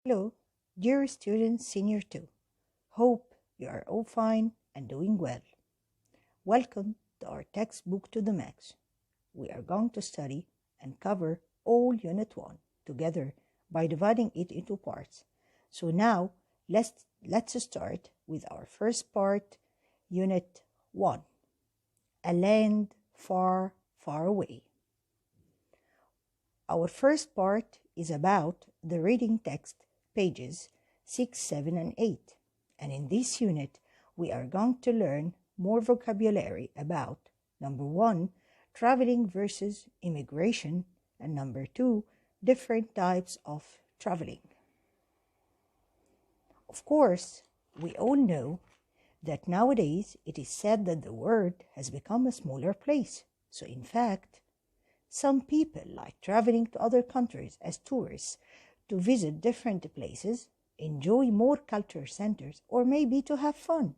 Hello, dear students, Senior 2. Hope you are all fine and doing well. Welcome to our textbook to the max. We are going to study and cover all Unit 1 together by dividing it into parts. So now let's start with our first part, Unit 1. A land far, far away. Our first part is about the reading text, pages 6, 7, and 8. And in this unit, we are going to learn more vocabulary about number 1, traveling versus immigration, and number 2, different types of traveling. Of course, we all know that nowadays it is said that the world has become a smaller place. So in fact, some people like traveling to other countries as tourists to visit different places, enjoy more culture centers, or maybe to have fun.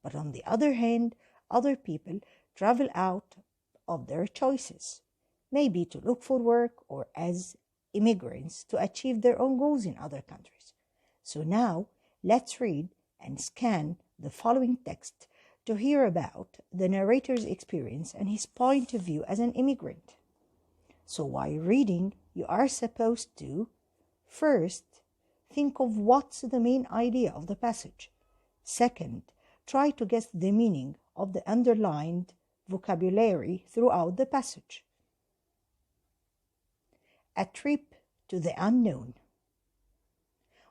But on the other hand, other people travel out of their choices, maybe to look for work or as immigrants to achieve their own goals in other countries. So now, let's read and scan the following text to hear about the narrator's experience and his point of view as an immigrant. So while reading, you are supposed to, first, think of what's the main idea of the passage. Second, try to guess the meaning of the underlined vocabulary throughout the passage. A trip to the unknown.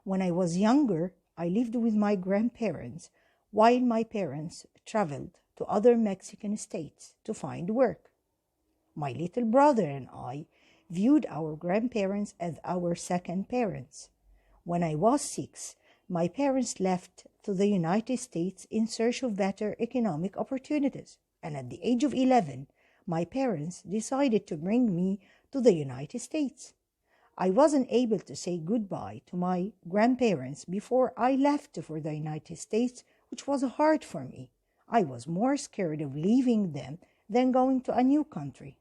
When I was younger, I lived with my grandparents while my parents traveled to other Mexican states to find work. My little brother and I viewed our grandparents as our second parents. When I was 6, my parents left to the United States in search of better economic opportunities. And at the age of 11, my parents decided to bring me to the United States. I wasn't able to say goodbye to my grandparents before I left for the United States, which was hard for me. I was more scared of leaving them than going to a new country.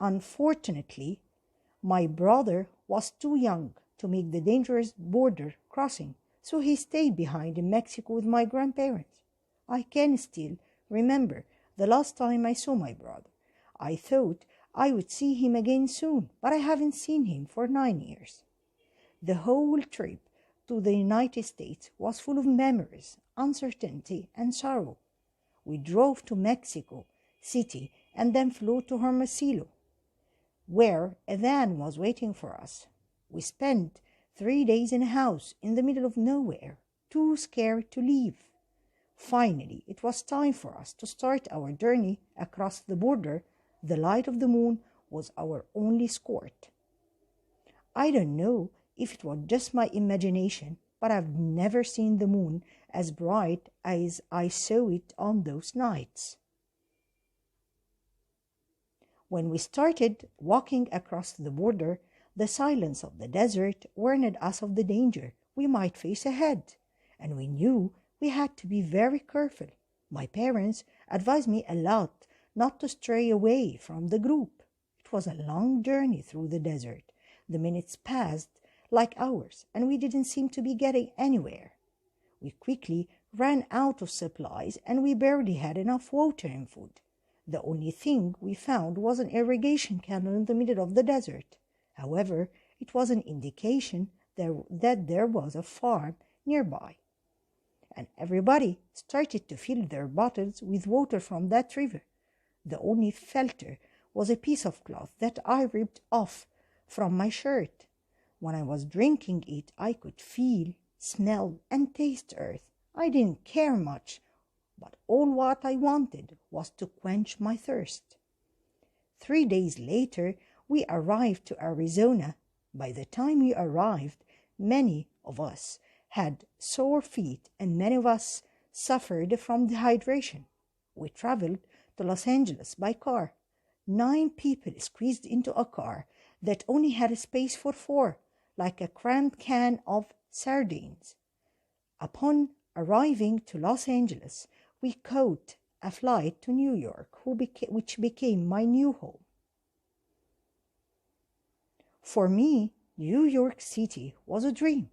Unfortunately, my brother was too young to make the dangerous border crossing, so he stayed behind in Mexico with my grandparents. I can still remember the last time I saw my brother. I thought I would see him again soon, but I haven't seen him for 9 years. The whole trip to the United States was full of memories, uncertainty, and sorrow. We drove to Mexico City and then flew to Hermosillo, where a van was waiting for us. We spent 3 days in a house in the middle of nowhere, too scared to leave. Finally, it was time for us to start our journey across the border. The light of the moon was our only escort. I don't know if it was just my imagination, but I've never seen the moon as bright as I saw it on those nights. When we started walking across the border, the silence of the desert warned us of the danger we might face ahead, and we knew we had to be very careful. My parents advised me a lot not to stray away from the group. It was a long journey through the desert. The minutes passed like hours, and we didn't seem to be getting anywhere. We quickly ran out of supplies, and we barely had enough water and food. The only thing we found was an irrigation canal in the middle of the desert. However, it was an indication that there was a farm nearby, and everybody started to fill their bottles with water from that river. The only filter was a piece of cloth that I ripped off from my shirt. When I was drinking it, I could feel, smell, and taste earth. I didn't care much, but all what I wanted was to quench my thirst. 3 days later, we arrived to Arizona. By the time we arrived, many of us had sore feet and many of us suffered from dehydration. We traveled to Los Angeles by car. 9 people squeezed into a car that only had a space for 4, like a cramped can of sardines. Upon arriving to Los Angeles, we caught a flight to New York, which became my new home. For me, New York City was a dream.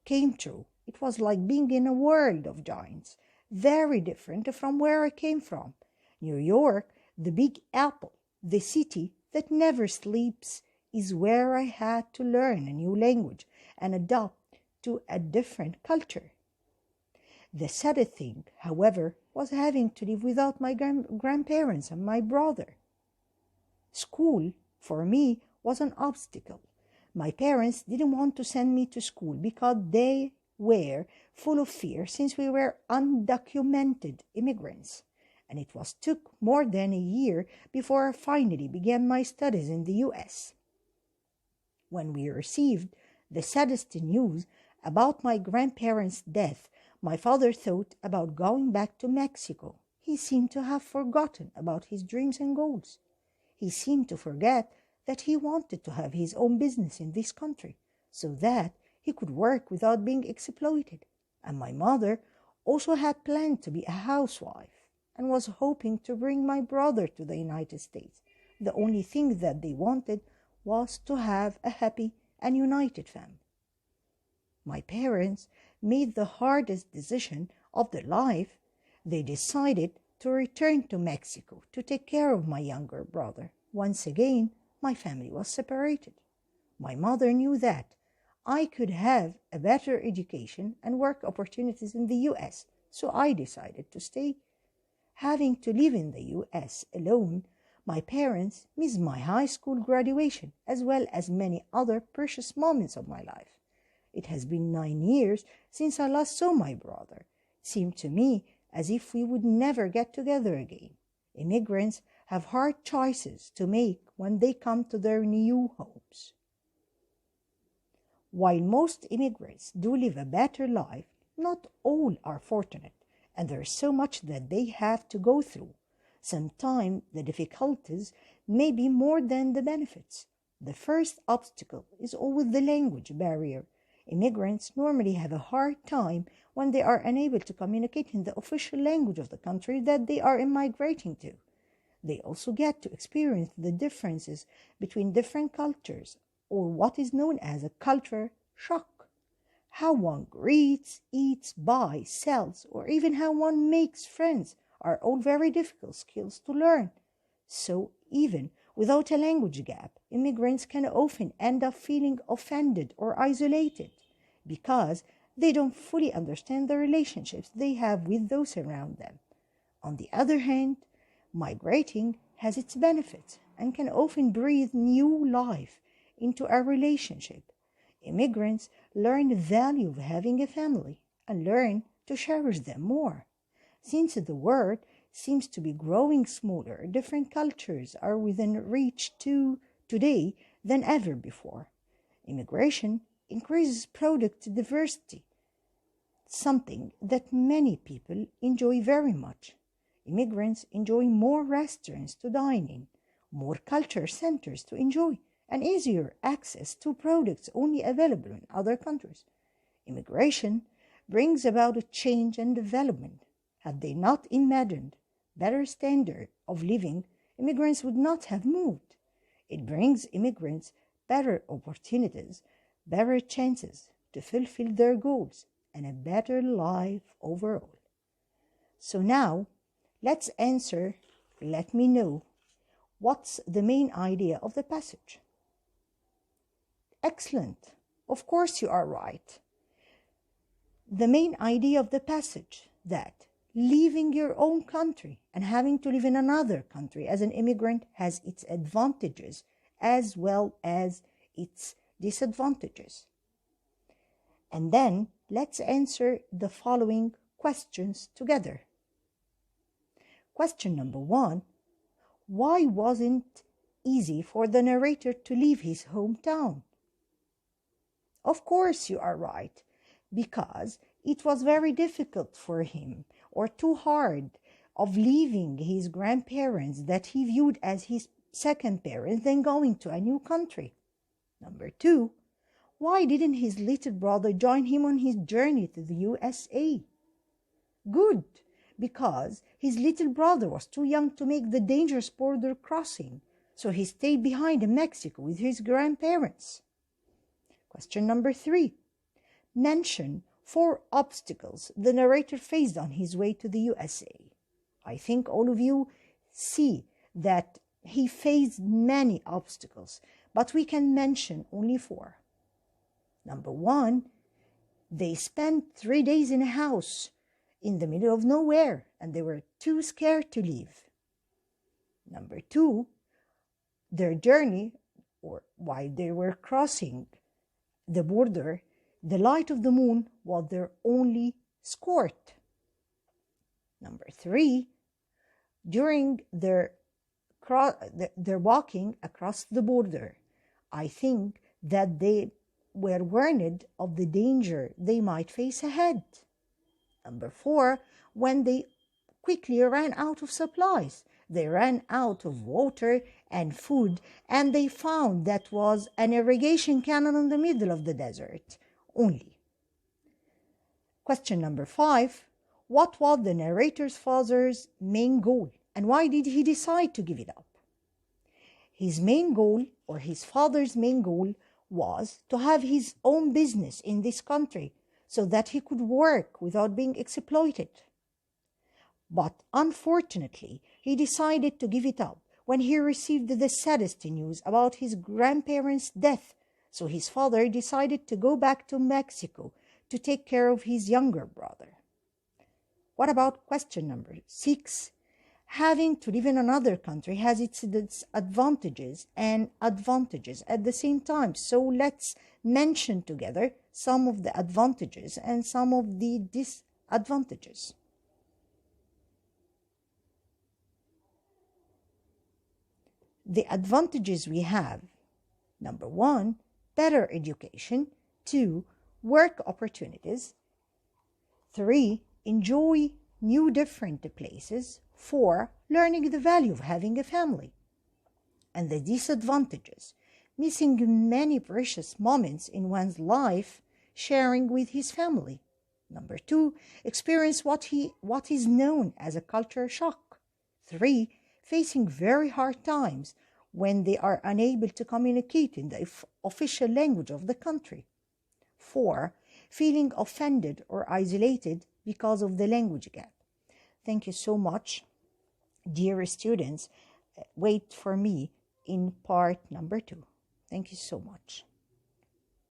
came true. It was like being in a world of giants, very different from where I came from. New York, the Big Apple, the city that never sleeps, is where I had to learn a new language and adapt to a different culture. The saddest thing, however, was having to live without my grandparents and my brother. School, for me, was an obstacle. My parents didn't want to send me to school because they were full of fear since we were undocumented immigrants. And it took more than a year before I finally began my studies in the US. When we received the saddest news about my grandparents' death, my father thought about going back to Mexico. He seemed to have forgotten about his dreams and goals. He seemed to forget that he wanted to have his own business in this country so that he could work without being exploited. And my mother also had planned to be a housewife and was hoping to bring my brother to the United States. The only thing that they wanted was to have a happy and united family. My parents made the hardest decision of their life. They decided to return to Mexico to take care of my younger brother. Once again, my family was separated. My mother knew that I could have a better education and work opportunities in the US, so I decided to stay. Having to live in the US alone, my parents missed my high school graduation as well as many other precious moments of my life. It has been 9 years since I last saw my brother. It seemed to me as if we would never get together again. Immigrants have hard choices to make when they come to their new homes. While most immigrants do live a better life, not all are fortunate, and there is so much that they have to go through. Sometimes the difficulties may be more than the benefits. The first obstacle is always the language barrier. Immigrants normally have a hard time when they are unable to communicate in the official language of the country that they are immigrating to. They also get to experience the differences between different cultures, or what is known as a culture shock. How one greets, eats, buys, sells, or even how one makes friends are all very difficult skills to learn. So even without a language gap, immigrants can often end up feeling offended or isolated because they don't fully understand the relationships they have with those around them. On the other hand, migrating has its benefits and can often breathe new life into a relationship. Immigrants learn the value of having a family and learn to cherish them more. Since the world seems to be growing smaller, different cultures are within reach today than ever before. Immigration increases product diversity, something that many people enjoy very much. Immigrants enjoy more restaurants to dine in, more culture centers to enjoy, and easier access to products only available in other countries. Immigration brings about a change and development. Had they not imagined better standard of living, immigrants would not have moved. It brings immigrants better opportunities, better chances to fulfill their goals, and a better life overall. So now, let me know, what's the main idea of the passage? Excellent. Of course you are right. The main idea of the passage that leaving your own country and having to live in another country as an immigrant has its advantages as well as its disadvantages. And then let's answer the following questions together. Question number 1, why wasn't it easy for the narrator to leave his hometown? Of course you are right, because it was very difficult for him or too hard of leaving his grandparents that he viewed as his second parents than going to a new country. Number 2, why didn't his little brother join him on his journey to the USA? Good, because his little brother was too young to make the dangerous border crossing, so he stayed behind in Mexico with his grandparents. Question number 3, mention 4 obstacles the narrator faced on his way to the USA. I think all of you see that he faced many obstacles, but we can mention only 4. Number 1, they spent 3 days in a house in the middle of nowhere, and they were too scared to leave. Number 2, their journey, or while they were crossing the border, the light of the moon was their only escort. Number 3, during their walking across the border, I think that they were warned of the danger they might face ahead. Number 4, when they quickly ran out of supplies, they ran out of water and food, and they found that was an irrigation canal in the middle of the desert only. Question number 5, what was the narrator's father's main goal, and why did he decide to give it up? His main goal, or his father's main goal, was to have his own business in this country so that he could work without being exploited. But unfortunately, he decided to give it up when he received the saddest news about his grandparents' death. So his father decided to go back to Mexico to take care of his younger brother. What about question number 6? Having to live in another country has its advantages and disadvantages at the same time. So let's mention together some of the advantages and some of the disadvantages. The advantages we have: number 1, better education; 2, work opportunities; 3, enjoy new different places; 4, learning the value of having a family. And the disadvantages: missing many precious moments in one's life, sharing with his family. Number 2, experience what is known as a culture shock. 3, facing very hard times when they are unable to communicate in the official language of the country. 4, feeling offended or isolated because of the language gap. Thank you so much, dear students. Wait for me in part number 2. Thank you so much.